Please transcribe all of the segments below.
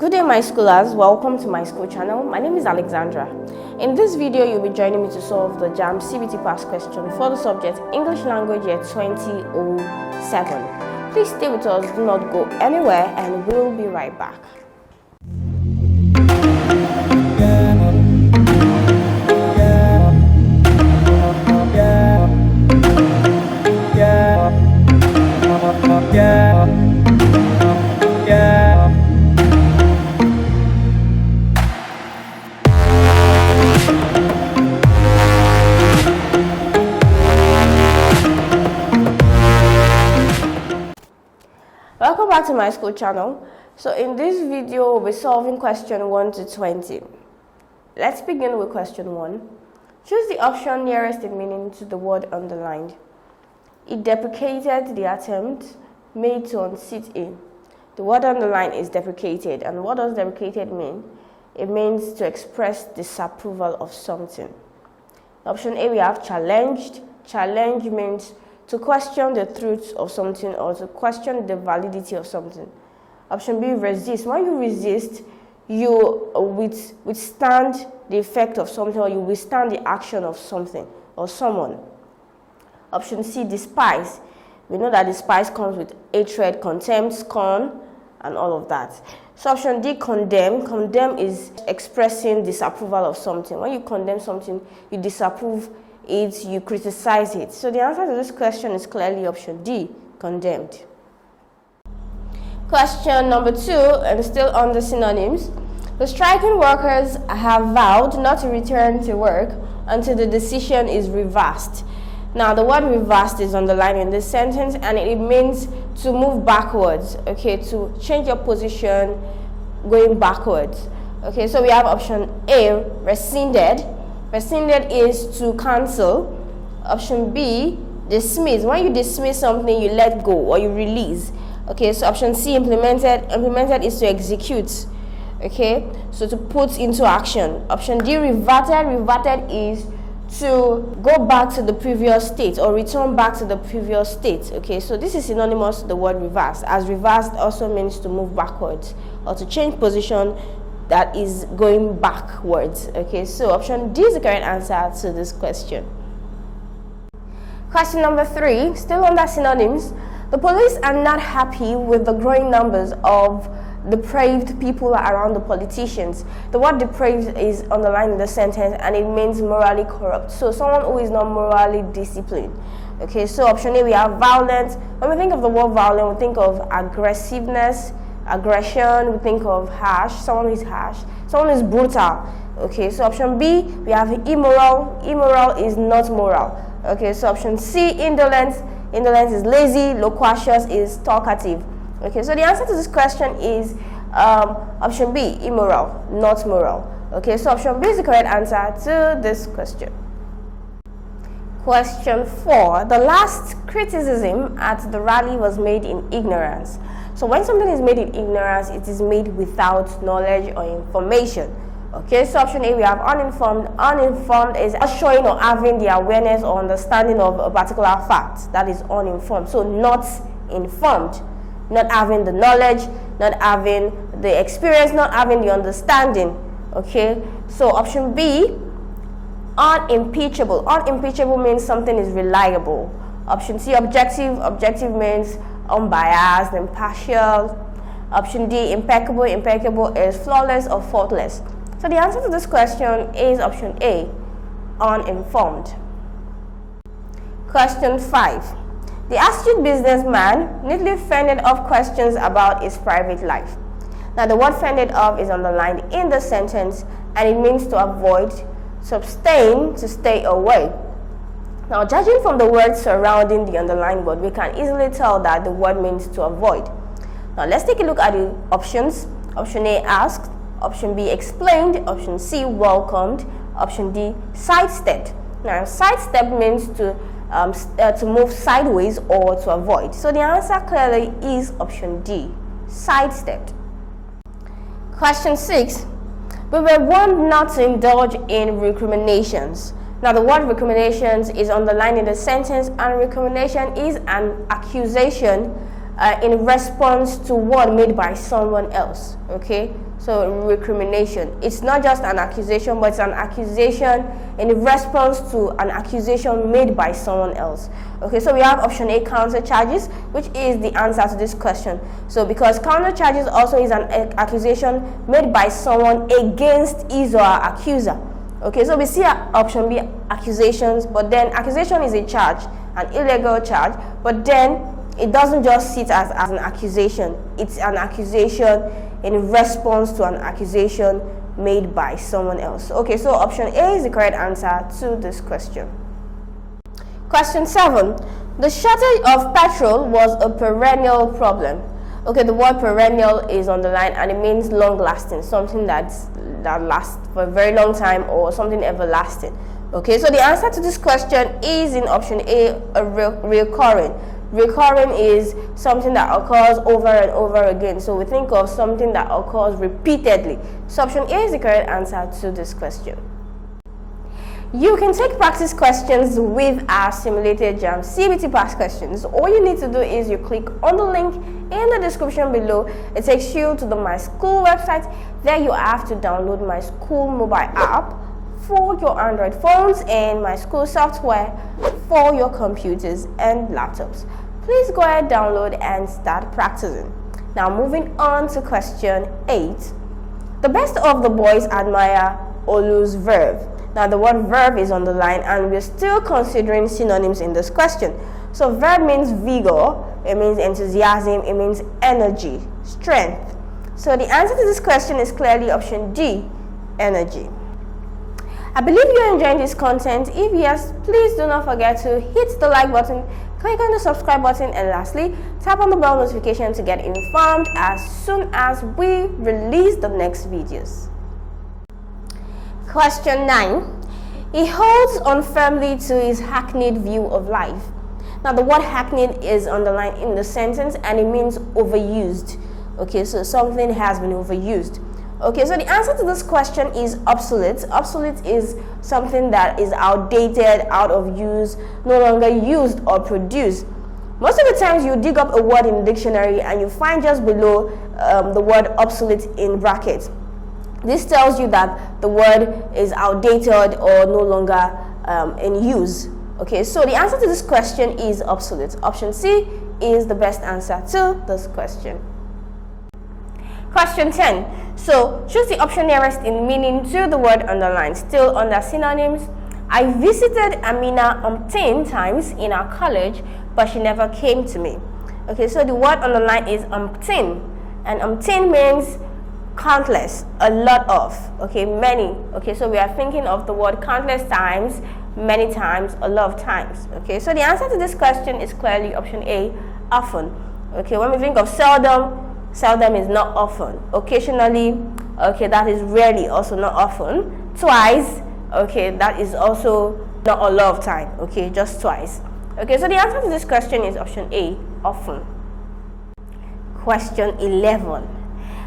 Good day, my schoolers. Welcome to my school channel. My name is Alexandra. In this video, you'll be joining me to solve the JAMB CBT past question for the subject English Language Year 2007. Please stay with us, do not go anywhere, and we'll be right back. Welcome back to my school channel. So in this video, we'll be solving question 1 to 20. Let's begin with question 1. Choose the option nearest in meaning to the word underlined. It deprecated the attempt made to unseat in. The word underlined is deprecated. And what does deprecated mean? It means to express disapproval of something. Option A, we have challenged. Challenge means to question the truth of something or to question the validity of something. Option B, resist. When you resist, you withstand the effect of something, or you withstand the action of something or someone. Option C, despise. We know that despise comes with hatred, contempt, scorn, and all of that. So option D, condemn. Condemn is expressing disapproval of something. When you condemn something, you disapprove it, you criticize it. So the answer to this question is clearly option D, condemned. Question number 2, and still on the synonyms. The striking workers have vowed not to return to work until the decision is reversed. Now the word reversed is underlined in this sentence, and it means to move backwards, okay, to change your position going backwards. Okay, so we have option A, rescinded. Rescinded is to cancel. Option B, dismiss. When you dismiss something, you let go or you release. Okay, so option C, implemented. Implemented is to execute. Okay, so to put into action. Option D, reverted. Reverted is to go back to the previous state or return back to the previous state. Okay, so this is synonymous to the word reverse, as reversed also means to move backwards or to change position that is going backwards. Okay, so option D is the correct answer to this question. Question number 3, still under synonyms. The police are not happy with the growing numbers of depraved people around the politicians. The word depraved is underlined in the sentence, and it means morally corrupt. So someone who is not morally disciplined. Okay, so option A, we have violent. When we think of the word violent, we think of aggressiveness, aggression, we think of harsh. Someone who is harsh, someone who is brutal. Okay, so option B, we have immoral. Immoral is not moral. Okay, so option C, indolent. Indolent is lazy. Loquacious is talkative. Okay, so the answer to this question is option B, immoral, not moral. Okay, so option B is the correct answer to this question. Question 4, the last criticism at the rally was made in ignorance. So when something is made in ignorance, it is made without knowledge or information. Okay, so option A, we have uninformed. Uninformed is not showing or having the awareness or understanding of a particular fact. That is uninformed. So not informed, not having the knowledge, not having the experience, not having the understanding. Okay, so option B, unimpeachable. Unimpeachable means something is reliable. Option C, objective. Objective means unbiased, impartial. Option D, impeccable. Impeccable is flawless or faultless. So the answer to this question is option A, uninformed. Question 5. The astute businessman neatly fended off questions about his private life. Now the word fended off is underlined in the sentence, and it means to avoid, to abstain, to stay away. Now judging from the words surrounding the underlined word, we can easily tell that the word means to avoid. Now let's take a look at the options. Option A, asked. Option B, explained. Option C, welcomed. Option D, sidestepped. Now sidestep means to move sideways or to avoid. So the answer clearly is option D, sidestepped. Question 6. We were warned not to indulge in recriminations. Now the word recriminations is underlined in the sentence, and recrimination is an accusation in response to one made by someone else. Okay, so recrimination. It's not just an accusation, but it's an accusation in response to an accusation made by someone else. Okay, so we have option A, counter charges, which is the answer to this question. So because counter charges also is an accusation made by someone against his or her accuser. Okay, so we see option B, accusations, but then accusation is a charge, an illegal charge, but then it doesn't just sit as an accusation. It's an accusation in response to an accusation made by someone else. Okay, so option A is the correct answer to this question. Question 7. The shortage of petrol was a perennial problem. Okay, the word perennial is on the line and it means long lasting, something that lasts for a very long time or something everlasting. Okay, so the answer to this question is in option A, recurring. Recurring is something that occurs over and over again. So we think of something that occurs repeatedly. So option A is the correct answer to this question. You can take practice questions with our simulated JAMB CBT past questions. All you need to do is you click on the link in the description below. It takes you to the Myschool website. There you have to download Myschool mobile app for your Android phones and Myschool software for your computers and laptops. Please go ahead, download and start practicing. Now moving on to question 8. The best of the boys admire Olu's verve. Now the word verve is on the line and we're still considering synonyms in this question. So verve means vigor, it means enthusiasm, it means energy, strength. So the answer to this question is clearly option D, energy. I believe you're enjoying this content. If yes, please do not forget to hit the like button, click on the subscribe button, and lastly, tap on the bell notification to get informed as soon as we release the next videos. Question 9. He holds on firmly to his hackneyed view of life. Now the word hackneyed is underlined in the sentence and it means overused. Okay, so something has been overused. Okay, so the answer to this question is obsolete. Obsolete is something that is outdated, out of use, no longer used or produced. Most of the times you dig up a word in the dictionary and you find just below the word obsolete in brackets. This tells you that the word is outdated or no longer in use. Okay, so the answer to this question is obsolete. Option C is the best answer to this question. Question 10. So choose the option nearest in meaning to the word underlined. Still under synonyms. I visited Amina umpteen times in our college, but she never came to me. Okay, so the word underlined is umpteen, and umpteen means countless, a lot of, okay, many. Okay, so we are thinking of the word countless times, many times, a lot of times. Okay, so the answer to this question is clearly option A, often. Okay, when we think of seldom, seldom is not often. Occasionally, okay, that is rarely, also not often. Twice, okay, that is also not a lot of time. Okay, just twice. Okay, so the answer to this question is option A, often. Question 11.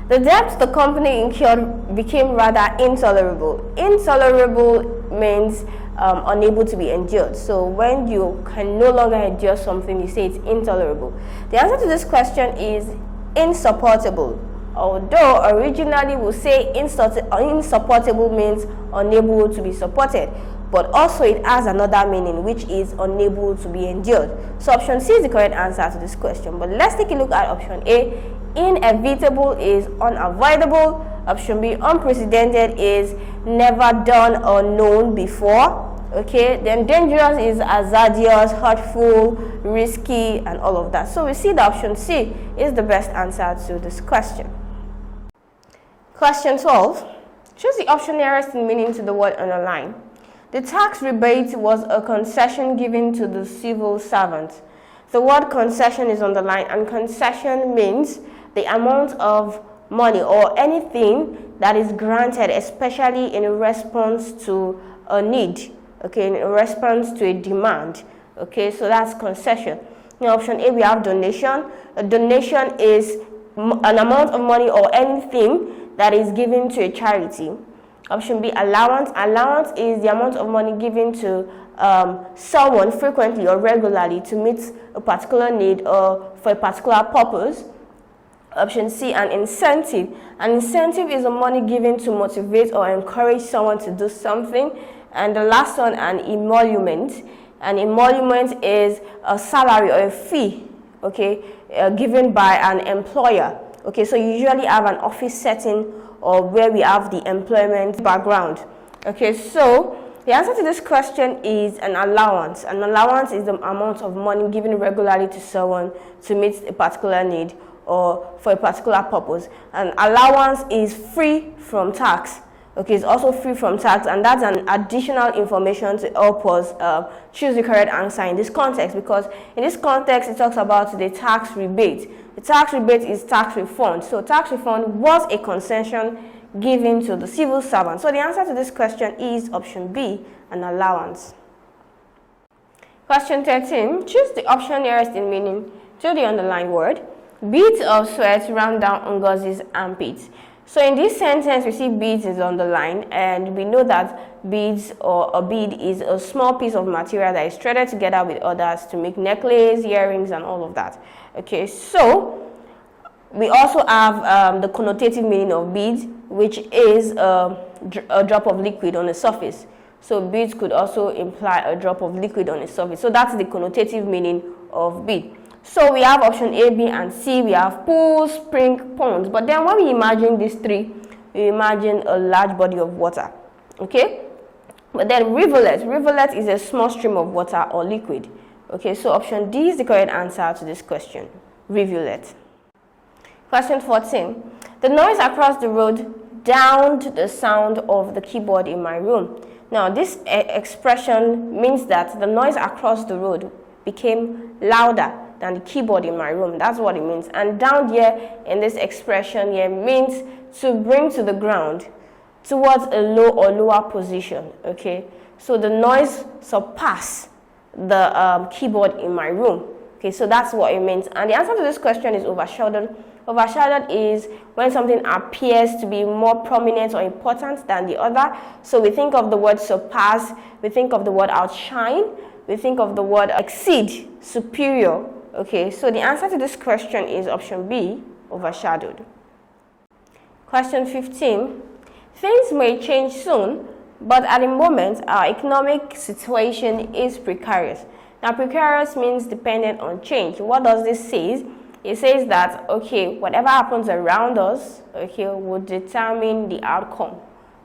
The debts the company incurred became rather intolerable. Intolerable means unable to be endured. So when you can no longer endure something, you say it's intolerable. The answer to this question is insupportable. Although originally we'll say insupportable means unable to be supported, but also it has another meaning, which is unable to be endured. So option C is the correct answer to this question. But let's take a look at option A. Inevitable is unavoidable. Option B, unprecedented, is never done or known before. Okay, then dangerous is hazardous, hurtful, risky, and all of that. So we see that option C is the best answer to this question. Question 12. Choose the option nearest in meaning to the word underlined. The tax rebate was a concession given to the civil servant. The word concession is underlined, and concession means the amount of money or anything that is granted, especially in response to a need, okay, in response to a demand. Okay, so that's concession. In option A, we have donation. A donation is an amount of money or anything that is given to a charity. Option B, allowance. Allowance is the amount of money given to someone frequently or regularly to meet a particular need or for a particular purpose. Option C, an incentive. An incentive is the money given to motivate or encourage someone to do something. And the last one, an emolument. An emolument is a salary or a fee, okay, given by an employer. Okay, so you usually have an office setting or where we have the employment background. Okay, so the answer to this question is an allowance. An allowance is the amount of money given regularly to someone to meet a particular need or for a particular purpose. An allowance is free from tax. Okay, it's also free from tax, and that's an additional information to help us choose the correct answer in this context, because in this context it talks about the tax rebate. The tax rebate is tax refund. So tax refund was a concession given to the civil servant. So the answer to this question is option B, an allowance. Question 13. Choose the option nearest in meaning to the underlined word. Beads of sweat ran down Ngozi's armpits. So in this sentence, we see beads is underlined, and we know that beads or a bead is a small piece of material that is threaded together with others to make necklace, earrings, and all of that. Okay, so we also have the connotative meaning of beads, which is a drop of liquid on the surface. So beads could also imply a drop of liquid on the surface. So that's the connotative meaning of bead. So we have option A, B, and C. We have pools, spring, ponds. But then when we imagine these three, we imagine a large body of water. Okay? But then rivulet. Rivulet is a small stream of water or liquid. Okay, so option D is the correct answer to this question. Rivulet. Question 14. The noise across the road drowned the sound of the keyboard in my room. Now, this expression means that the noise across the road became louder than the keyboard in my room. That's what it means. And down here in this expression here means to bring to the ground towards a low or lower position. Okay, so the noise surpassed the keyboard in my room. Okay, so that's what it means. And the answer to this question is overshadowed. Overshadowed is when something appears to be more prominent or important than the other. So we think of the word surpass, we think of the word outshine, we think of the word exceed, superior. Okay, so the answer to this question is option B, overshadowed. Question 15. Things may change soon, but at the moment, our economic situation is precarious. Now, precarious means dependent on change. What does this say? It says that, okay, whatever happens around us, okay, will determine the outcome,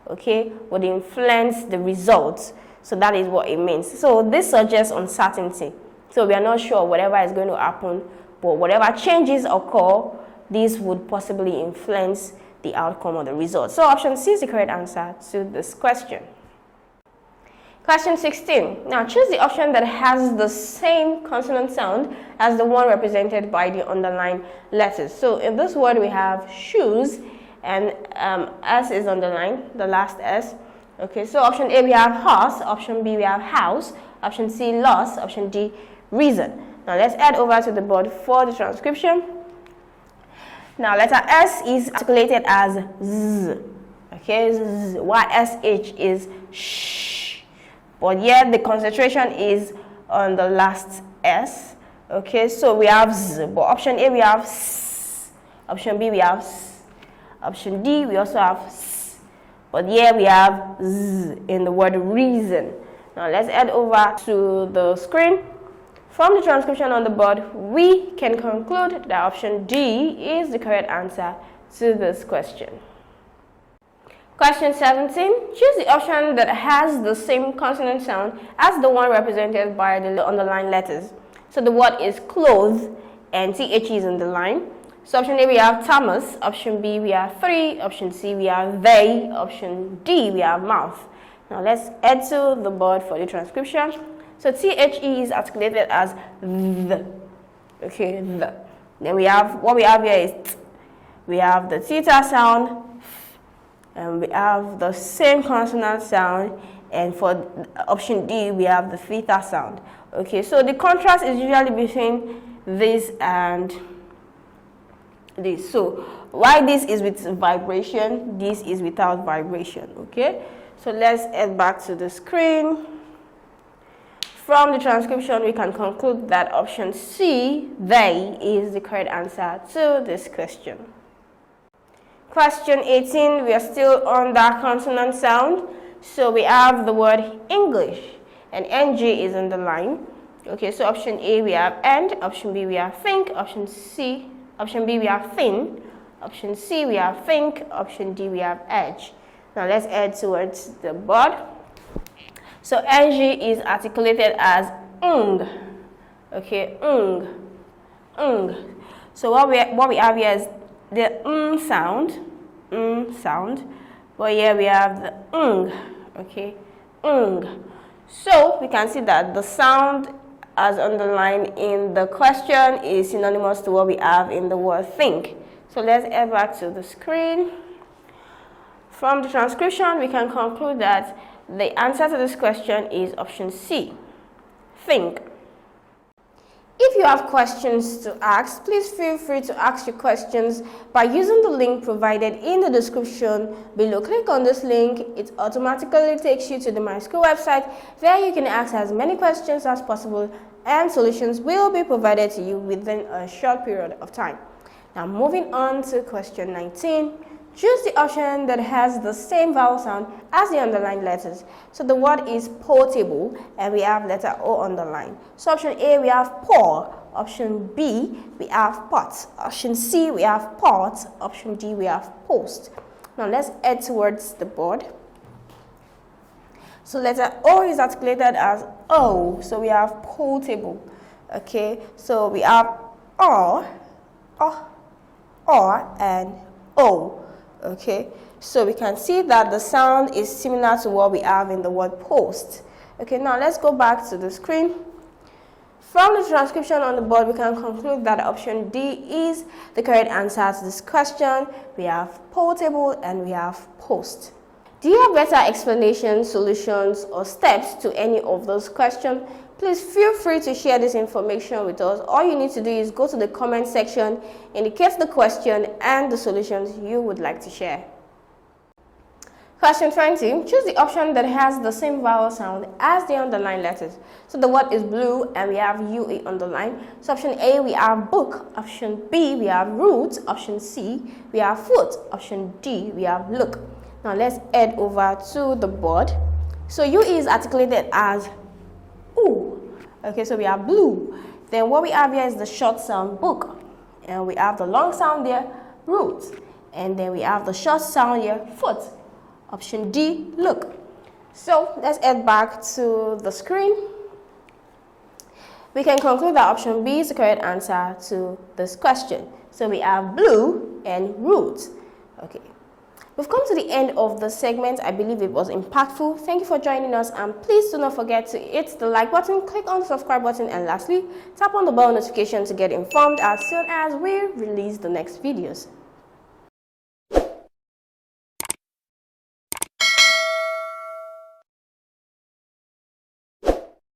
okay, would influence the results. So that is what it means. So this suggests uncertainty. So we are not sure whatever is going to happen, but whatever changes occur, this would possibly influence the outcome of the result. So option C is the correct answer to this question. Question 16. Now choose the option that has the same consonant sound as the one represented by the underlined letters. So in this word we have shoes, and S is underlined, the last S. Okay, so option A we have horse, option B we have house, option C loss, option D reason. Now let's head over to the board for the transcription. Now letter S is articulated as Z. Okay, Z, while SH is sh. But yet the concentration is on the last S. Okay, so we have Z. But option A we have S. Option B we have S. Option D we also have S. But here we have Z in the word reason. Now let's head over to the screen. From the transcription on the board, we can conclude that option D is the correct answer to this question. Question 17. Choose the option that has the same consonant sound as the one represented by the underlined letters. So the word is clothes and TH is in the line. So option A we have Thomas, option B we have three, option C we have they, option D we have mouth. Now let's head to the board for the transcription. So THE is articulated as the. Okay, the. Then we have, what we have here is t. We have the theta sound, and we have the same consonant sound, and for option D we have the theta sound. Okay, so the contrast is usually between this and this. So why this is with vibration, this is without vibration. Okay, so let's head back to the screen. From the transcription, we can conclude that option C, they, is the correct answer to this question. Question 18, we are still on that consonant sound. So we have the word English, and NG is on the line. Okay, so option A we have and, option B we have think, option B we have thin, option C we have think, option D we have edge. Now let's head towards the board. So NG is articulated as ung. Okay, ung. So what we have here is the sound, but here we have the okay, So we can see that the sound as underlined in the question is synonymous to what we have in the word think. So let's head back to the screen. From the transcription, we can conclude that the answer to this question is option C, think. If you have questions to ask, please feel free to ask your questions by using the link provided in the description below. Click on this link, it automatically takes you to the Myschool website. There you can ask as many questions as possible and solutions will be provided to you within a short period of time. Now moving on to question 19. Choose the option that has the same vowel sound as the underlined letters. So the word is portable and we have letter O underlined. So option A we have pour, option B we have pot, option C we have pot, option D we have post. Now let's head towards the board. So letter O is articulated as O, so we have portable. Okay, so we have or and O. Okay, so we can see that the sound is similar to what we have in the word post. Okay, now let's go back to the screen. From the transcription on the board, we can conclude that option D is the correct answer to this question. We have portable and we have post. Do you have better explanations, solutions, or steps to any of those questions? Please feel free to share this information with us. All you need to do is go to the comment section, indicate the question and the solutions you would like to share. Question 20. Choose the option that has the same vowel sound as the underlined letters. So the word is blue and we have UE underlined. So option A we have book, option B we have root, option C we have foot, option D we have look. Now let's head over to the board. So UE is articulated as ooh. Okay, so we have blue. Then what we have here is the short sound book. And we have the long sound there, root. And then we have the short sound here, foot. Option D, look. So let's head back to the screen. We can conclude that option B is the correct answer to this question. So we have blue and root. Okay. We've come to the end of the segment. I believe it was impactful. Thank you for joining us, and please do not forget to hit the like button, click on the subscribe button, and lastly, tap on the bell notification to get informed as soon as we release the next videos.